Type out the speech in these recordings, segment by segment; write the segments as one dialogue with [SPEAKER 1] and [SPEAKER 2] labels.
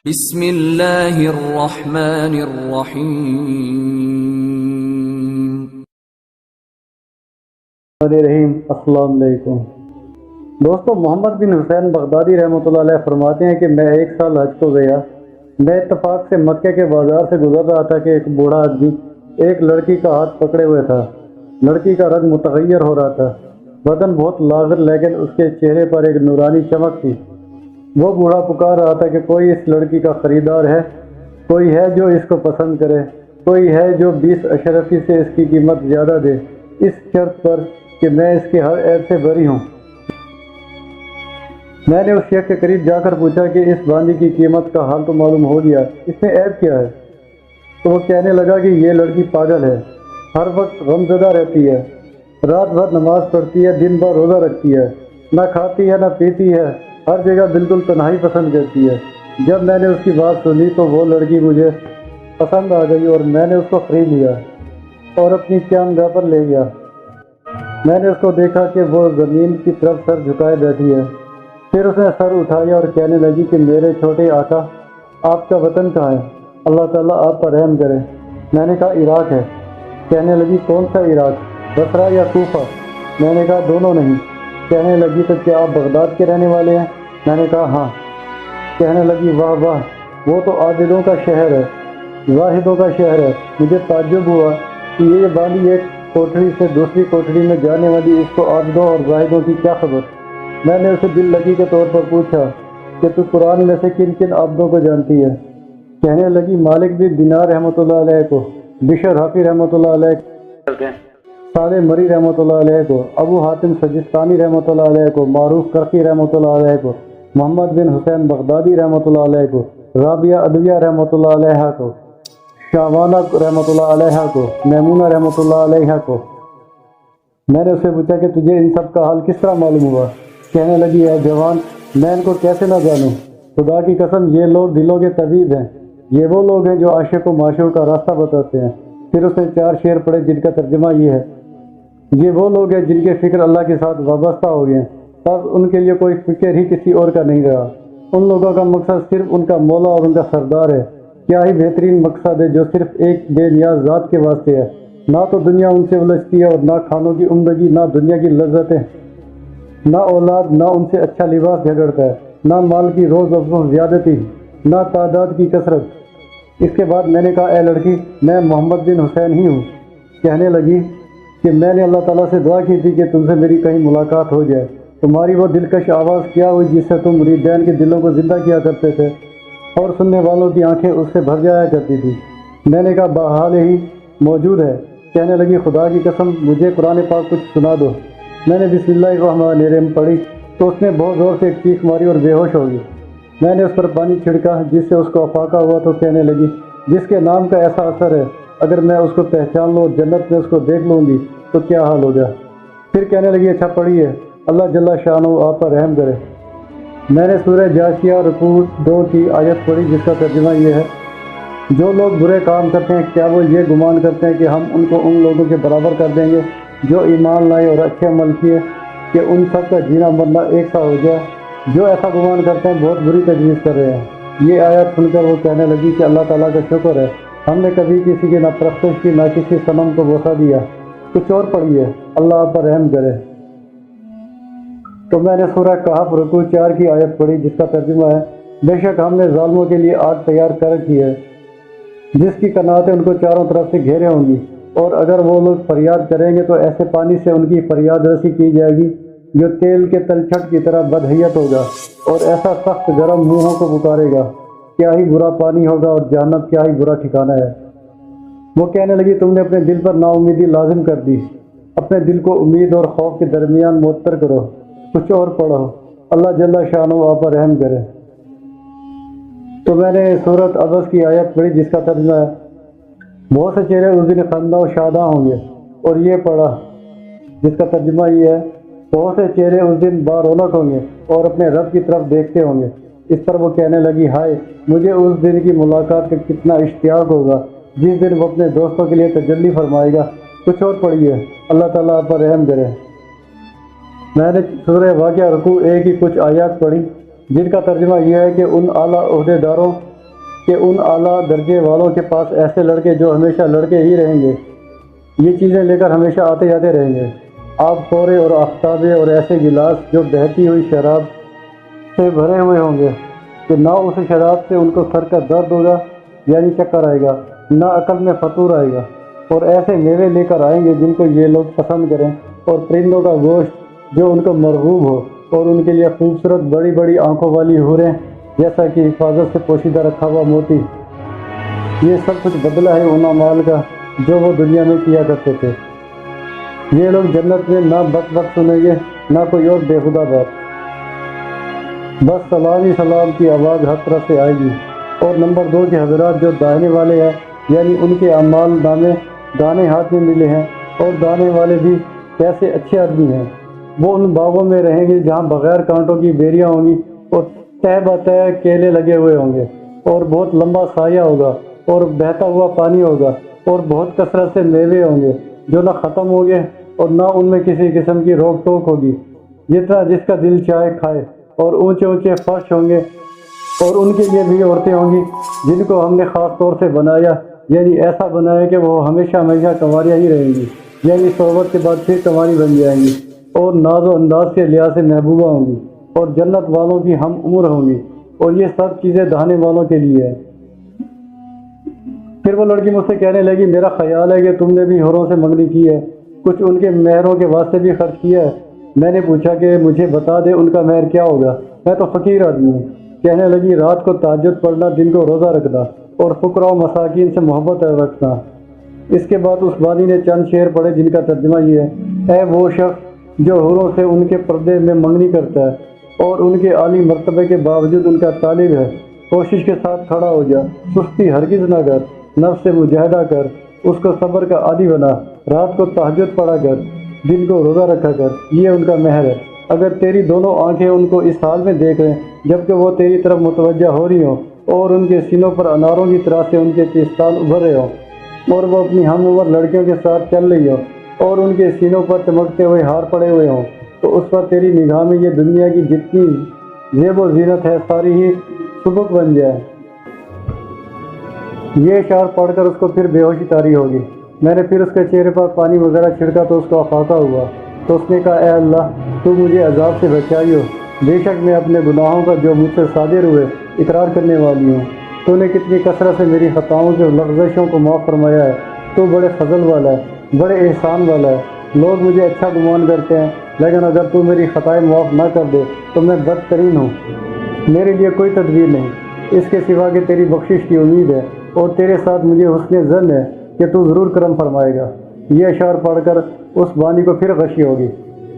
[SPEAKER 1] بسم اللہ الرحمن الرحیم۔
[SPEAKER 2] رحیم السلام علیکم دوستو، محمد بن حسین بغدادی رحمۃ اللہ علیہ فرماتے ہیں کہ میں ایک سال حج کو گیا۔ میں اتفاق سے مکے کے بازار سے گزر رہا تھا کہ ایک بوڑھا آدمی ایک لڑکی کا ہاتھ پکڑے ہوئے تھا۔ لڑکی کا رنگ متغیر ہو رہا تھا، بدن بہت لاغر، لیکن اس کے چہرے پر ایک نورانی چمک تھی۔ وہ بوڑھا پکار رہا تھا کہ کوئی اس لڑکی کا خریدار ہے، کوئی ہے جو اس کو پسند کرے، کوئی ہے جو 20 اشرفی سے اس کی قیمت زیادہ دے، اس شرط پر کہ میں اس کے ہر عیب سے بری ہوں۔ میں نے اس شیخ کے قریب جا کر پوچھا کہ اس باندی کی قیمت کا حال تو معلوم ہو گیا، اس میں عیب کیا ہے؟ تو وہ کہنے لگا کہ یہ لڑکی پاگل ہے، ہر وقت غمزدہ رہتی ہے، رات بھر نماز پڑھتی ہے، دن بھر روزہ رکھتی ہے، نہ کھاتی ہے نہ پیتی ہے، ہر جگہ بالکل تنہائی پسند کرتی ہے۔ جب میں نے اس کی بات سنی تو وہ لڑکی مجھے پسند آ گئی اور میں نے اس کو خرید لیا اور اپنی قیامگاہ پر لے گیا۔ میں نے اس کو دیکھا کہ وہ زمین کی طرف سر جھکائے بیٹھی ہے، پھر اس نے سر اٹھایا اور کہنے لگی کہ میرے چھوٹے آقا، آپ کا وطن کہاں ہے؟ اللہ تعالیٰ آپ پر رحم کرے۔ میں نے کہا عراق ہے۔ کہنے لگی کون سا عراق، بصرہ یا کوفہ؟ میں نے کہا دونوں نہیں۔ کہنے لگی تو کیا آپ بغداد کے رہنے والے ہیں؟ میں نے کہا ہاں۔ کہنے لگی واہ واہ، وہ تو عابدوں کا شہر ہے، زاہدوں کا شہر ہے۔ مجھے تعجب ہوا کہ یہ باندی ایک کوٹھری سے دوسری کوٹھری میں جانے والی، اس کو عابدوں اور زاہدوں کی کیا خبر؟ میں نے اسے دل لگی کے طور پر پوچھا کہ تو قرآن میں سے کن کن عابدوں کو جانتی ہے؟ کہنے لگی مالک بن دینار رحمۃ اللہ علیہ کو، بشر حافی رحمۃ اللہ علیہ کو، صالح مری رحمۃ اللہ علیہ کو، ابو حاتم سجستانی رحمۃ اللہ علیہ کو، معروف کرخی رحمۃ اللہ علیہ کو، محمد بن حسین بغدادی رحمۃ اللہ علیہ کو، رابعہ ادویہ رحمۃ اللہ علیہ کو، شعبانہ رحمۃ اللہ علیہ کو، میمونہ رحمۃ اللہ علیہ کو۔ میں نے اس سے پوچھا کہ تجھے ان سب کا حال کس طرح معلوم ہوا؟ کہنے لگی اے جوان، میں ان کو کیسے نہ جانوں؟ خدا کی قسم یہ لوگ دلوں کے طبیب ہیں، یہ وہ لوگ ہیں جو عاشق و معشوق کا راستہ بتاتے ہیں۔ پھر اس نے 4 شعر پڑھے جن کا ترجمہ یہ ہے: یہ وہ لوگ ہیں جن کے فکر اللہ کے ساتھ وابستہ ہو گئے ہیں، تب ان کے لیے کوئی فکر ہی کسی اور کا نہیں رہا۔ ان لوگوں کا مقصد صرف ان کا مولا اور ان کا سردار ہے۔ کیا ہی بہترین مقصد ہے جو صرف ایک بے نیاز ذات کے واسطے ہے۔ نہ تو دنیا ان سے الجھتی ہے اور نہ کھانوں کی عمدگی، نہ دنیا کی لذتیں، نہ اولاد، نہ ان سے اچھا لباس جھگڑتا ہے، نہ مال کی روز افزوں زیادتی، نہ تعداد کی کثرت۔ اس کے بعد میں نے کہا اے لڑکی، میں محمد بن حسین ہی ہوں۔ کہنے لگی کہ میں نے اللہ تعالیٰ سے دعا کی تھی کہ تم سے میری کہیں ملاقات ہو جائے۔ تمہاری وہ دلکش آواز کیا ہوئی جس سے تم مریدین کے دلوں کو زندہ کیا کرتے تھے اور سننے والوں کی آنکھیں اس سے بھر جایا کرتی تھی۔ میں نے کہا بحال ہی موجود ہے۔ کہنے لگی خدا کی قسم مجھے قرآن پاک کچھ سنا دو۔ میں نے بسم اللہ الرحمن الرحیم پڑھی تو اس نے بہت زور سے ایک چیخ ماری اور بے ہوش ہو گئی۔ میں نے اس پر پانی چھڑکا جس سے اس کو افاقہ ہوا تو کہنے لگی جس کے نام کا ایسا اثر ہے، اگر میں اس کو پہچان لوں اور جنت میں اس کو دیکھ لوں گی تو کیا حال ہوگا؟ پھر کہنے لگی اچھا پڑھیے، اللہ جل شانہ آپ پر رحم کرے۔ میں نے سورہ جاشیہ رکوع 2 کی آیت پڑھی جس کا ترجمہ یہ ہے: جو لوگ برے کام کرتے ہیں کیا وہ یہ گمان کرتے ہیں کہ ہم ان کو ان لوگوں کے برابر کر دیں گے جو ایمان لائے اور اچھے عمل کیے کہ ان سب کا جینا مرنا ایک سا ہو جائے؟ جو ایسا گمان کرتے ہیں بہت بری تجویز کر رہے ہیں۔ یہ آیت سن کر وہ کہنے لگی کہ اللہ تعالیٰ کا شکر ہے، ہم نے کبھی کسی کی نہ پرستش کی نہ کسی صنم کو بوسہ دیا۔ کچھ اور پڑھیے، اللہ آپ پر رحم کرے۔ تو میں نے سورہ کہف رکوع 4 کی آیت پڑھی جس کا ترجمہ ہے: بے شک ہم نے ظالموں کے لیے آگ تیار کر رکھی ہے جس کی قناتیں ان کو چاروں طرف سے گھیرے ہوں گی، اور اگر وہ لوگ فریاد کریں گے تو ایسے پانی سے ان کی فریاد رسی کی جائے گی جو تیل کے تلچھٹ کی طرح بدحیت ہوگا اور ایسا سخت گرم منہوں کو پکارے گا۔ کیا ہی برا پانی ہوگا اور جہنم کیا ہی برا ٹھکانہ ہے۔ وہ کہنے لگی تم نے اپنے دل پر نا امیدی لازم کر دی، اپنے دل کو امید اور خوف کے درمیان معطر کرو۔ کچھ اور پڑھو، اللہ جل شانہ آپ پر رحم کرے۔ تو میں نے سورۃ عبس کی آیت پڑھی جس کا ترجمہ ہے: بہت سے چہرے اس دن خندہ و شاداں ہوں گے، اور یہ پڑھا جس کا ترجمہ یہ ہے: بہت سے چہرے اس دن بارونق ہوں گے اور اپنے رب کی طرف دیکھتے ہوں گے۔ اس پر وہ کہنے لگی ہائے، مجھے اس دن کی ملاقات کا کتنا اشتیاق ہوگا جس دن وہ اپنے دوستوں کے لیے تجلی فرمائے گا۔ کچھ اور پڑھیے، اللہ تعالیٰ آپ پر رحم کرے۔ میں نے سورہ واقعہ رکوع 1 کی کچھ آیات پڑھی جن کا ترجمہ یہ ہے کہ ان اعلیٰ عہدیداروں کہ ان اعلیٰ درجے والوں کے پاس ایسے لڑکے جو ہمیشہ لڑکے ہی رہیں گے، یہ چیزیں لے کر ہمیشہ آتے جاتے رہیں گے، آب خورے اور آفتابے اور ایسے گلاس جو بہتی ہوئی شراب سے بھرے ہوئے ہوں گے کہ نہ اس شراب سے ان کو سر کا درد ہوگا یعنی چکر آئے گا، نہ عقل میں فطور آئے گا، اور ایسے میوے لے کر آئیں گے جن کو یہ لوگ پسند کریں، اور پرندوں کا گوشت جو ان کو مرغوب ہو، اور ان کے لیے خوبصورت بڑی بڑی آنکھوں والی حوریں جیسا کہ حفاظت سے پوشیدہ رکھا ہوا موتی۔ یہ سب کچھ بدلہ ہے ان اعمال کا جو وہ دنیا میں کیا کرتے تھے۔ یہ لوگ جنت میں نہ بک بک سنیں گے نہ کوئی اور بےہودہ بات، بس سلام ہی سلام کی آواز ہر طرف سے آئے گی۔ اور نمبر 2 کے حضرات جو داہنے والے ہیں، یعنی ان کے اعمال نامے دانے ہاتھ میں ملے ہیں، اور دانے والے بھی کیسے اچھے آدمی ہیں، وہ ان باغوں میں رہیں گے جہاں بغیر کانٹوں کی بیریاں ہوں گی، اور تہ بتہ کیلے لگے ہوئے ہوں گے، اور بہت لمبا سایہ ہوگا، اور بہتا ہوا پانی ہوگا، اور بہت کثرت سے میوے ہوں گے جو نہ ختم ہوں گے، اور نہ ان میں کسی قسم کی روک ٹوک ہوگی، جتنا جس کا دل چاہے کھائے، اور اونچے اونچے فرش ہوں گے، اور ان کے لیے بھی عورتیں ہوں گی جن کو ہم نے خاص طور سے بنایا، یعنی ایسا بنایا کہ وہ ہمیشہ ہمیشہ کنواریاں ہی رہیں گی، یعنی صحبت کے بعد پھر کنواری بن جائیں گی، اور ناز و انداز کے لحاظ سے محبوبہ ہوں گی، اور جنت والوں کی ہم عمر ہوں گی، اور یہ سب چیزیں دہانے والوں کے لیے ہے۔ پھر وہ لڑکی مجھ سے کہنے لگی، میرا خیال ہے کہ تم نے بھی حوروں سے منگنی کی ہے، کچھ ان کے مہروں کے واسطے بھی خرچ کیا ہے۔ میں نے پوچھا کہ مجھے بتا دے ان کا مہر کیا ہوگا، میں تو فقیر آدمی ہوں۔ کہنے لگی، رات کو تہجد پڑھنا، دن کو روزہ رکھنا، اور فقراء و مساکین سے محبت رکھنا۔ اس کے بعد اس بانی نے چند شعر پڑھے جن کا ترجمہ یہ ہے، اے وہ شخص جو حوروں سے ان کے پردے میں منگنی کرتا ہے اور ان کے عالی مرتبے کے باوجود ان کا طالب ہے، کوشش کے ساتھ کھڑا ہو جا، سستی ہرگز نہ کر، نفس سے مجاہدہ کر، اس کو صبر کا عادی بنا، رات کو تہجد پڑھا کر، دن کو روزہ رکھا کر، یہ ان کا مہر ہے۔ اگر تیری دونوں آنکھیں ان کو اس حال میں دیکھ لیں جبکہ وہ تیری طرف متوجہ ہو رہی ہوں، اور ان کے سینوں پر اناروں کی طرح سے ان کے پیستان ابھر رہے ہوں، اور وہ اپنی ہم عمر لڑکیوں کے ساتھ چل رہی ہوں، اور ان کے سینوں پر چمکتے ہوئے ہار پڑے ہوئے ہوں، تو اس پر تیری نگاہ میں یہ دنیا کی جتنی زیب و زینت ہے ساری ہی سبک بن جائے۔ یہ اشعار پڑھ کر اس کو پھر بے ہوشی طاری ہوگی۔ میں نے پھر اس کے چہرے پر پانی وغیرہ چھڑکا تو اس کو افاقہ ہوا، تو اس نے کہا، اے اللہ، تو مجھے عذاب سے بچائیو، بے شک میں اپنے گناہوں کا جو مجھ سے صادر ہوئے اقرار کرنے والی ہوں۔ تو نے کتنی کثرت سے میری خطاؤں کے لغزشوں کو معاف فرمایا ہے، تو بڑے فضل والا ہے، بڑے احسان والا ہے۔ لوگ مجھے اچھا گمان کرتے ہیں، لیکن اگر تو میری خطائیں معاف نہ کر دے تو میں بدترین ہوں، میرے لیے کوئی تدبیر نہیں اس کے سوا کہ تیری بخشش کی امید ہے، اور تیرے ساتھ مجھے حسن ظن ہے کہ تو ضرور کرم فرمائے گا۔ یہ اشعار پڑھ کر اس بانی کو پھر غشی ہوگی۔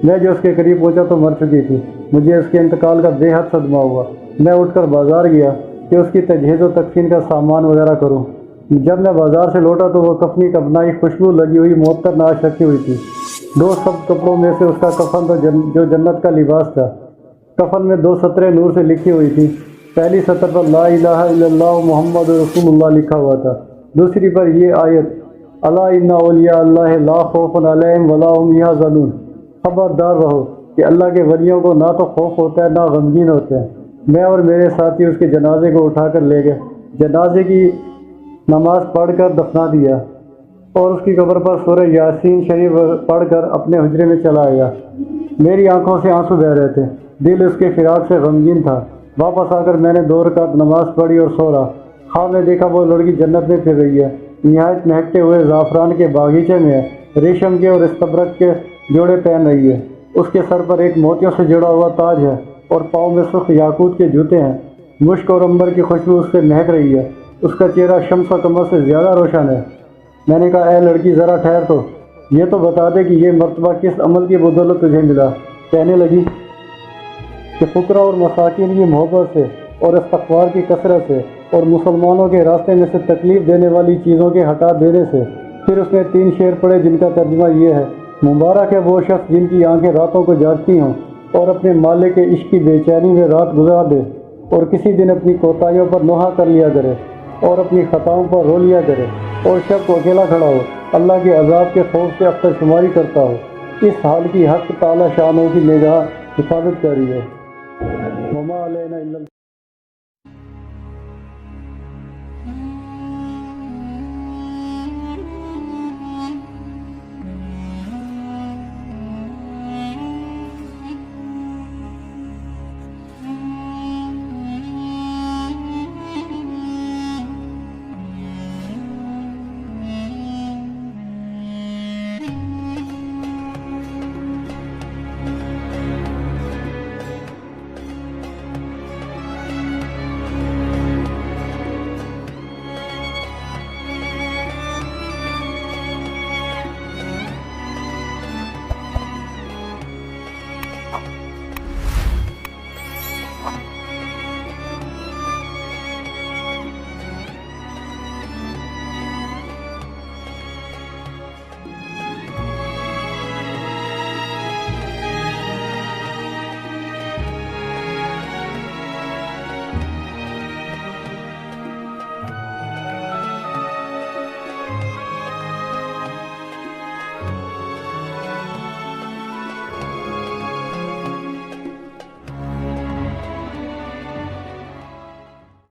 [SPEAKER 2] میں جو اس کے قریب پہنچا تو مر چکی تھی۔ مجھے اس کے انتقال کا بے حد صدمہ ہوا۔ میں اٹھ کر بازار گیا کہ اس کی تجہیز و تکفین کا سامان وغیرہ کروں۔ جب میں بازار سے لوٹا تو وہ کفنی کفنائی خوشبو لگی ہوئی معطر نعش رکھی ہوئی تھی۔ 2 سبز کپڑوں میں سے اس کا کفن تو جو جنت کا لباس تھا۔ کفن میں 2 سطریں نور سے لکھی ہوئی تھی۔ پہلی سطر پر لا الہ الا اللہ محمد رسول اللہ لکھا ہوا تھا، دوسری پر یہ آیت، الا ان اولیاء اللہ لا خوف علیہم ولا هم یحزنون، خبردار رہو کہ اللہ کے ولیوں کو نہ تو خوف ہوتا ہے نہ غمگین ہوتے ہیں۔ میں اور میرے ساتھی اس کے جنازے کو اٹھا کر لے گئے، جنازے کی نماز پڑھ کر دفنا دیا، اور اس کی قبر پر سورہ یاسین شریف پڑھ کر اپنے حجرے میں چلا آیا۔ میری آنکھوں سے آنسو بہہ رہے تھے، دل اس کے فراق سے غمگین تھا۔ واپس آ کر میں نے 2 رکعت نماز پڑھی اور سو رہا۔ خواب میں دیکھا وہ لڑکی جنت میں پھر رہی ہے، نہایت مہکتے ہوئے زعفران کے باغیچے میں ہے، ریشم کے اور استبرق کے جوڑے پہن رہی ہے۔ اس کے سر پر ایک موتیوں سے جڑا ہوا تاج ہے، اور پاؤں میں سرخ یاقوت کے جوتے ہیں۔ مشک اور عنبر کی خوشبو اس سے مہک رہی ہے۔ اس کا چہرہ شمس و قمر سے زیادہ روشن ہے۔ میں نے کہا، اے لڑکی ذرا ٹھہر تو، یہ تو بتا دے کہ یہ مرتبہ کس عمل کی بدولت تجھے ملا۔ کہنے لگی کہ فقراء اور مساکین کی محبت سے اور استغفار کی کثرت سے اور مسلمانوں کے راستے میں سے تکلیف دینے والی چیزوں کے ہٹا دینے سے۔ پھر اس نے 3 شعر پڑھے جن کا ترجمہ یہ ہے، مبارک ہے وہ شخص جن کی آنکھیں راتوں کو جاگتی ہوں اور اپنے مالک کے عشق کی بے چینی میں رات گزار دے، اور کسی دن اپنی کوتاہیوں پر نوحہ کر لیا کرے اور اپنی خطاؤں پر رو لیا کرے، اور شب کو اکیلا کھڑا ہو، اللہ کے عذاب کے خوف سے اختر شماری کرتا ہو۔ اس حال کی حق تعالی شانوں کی نگاہ حفاظت کر رہی ہے۔ وما علینا الا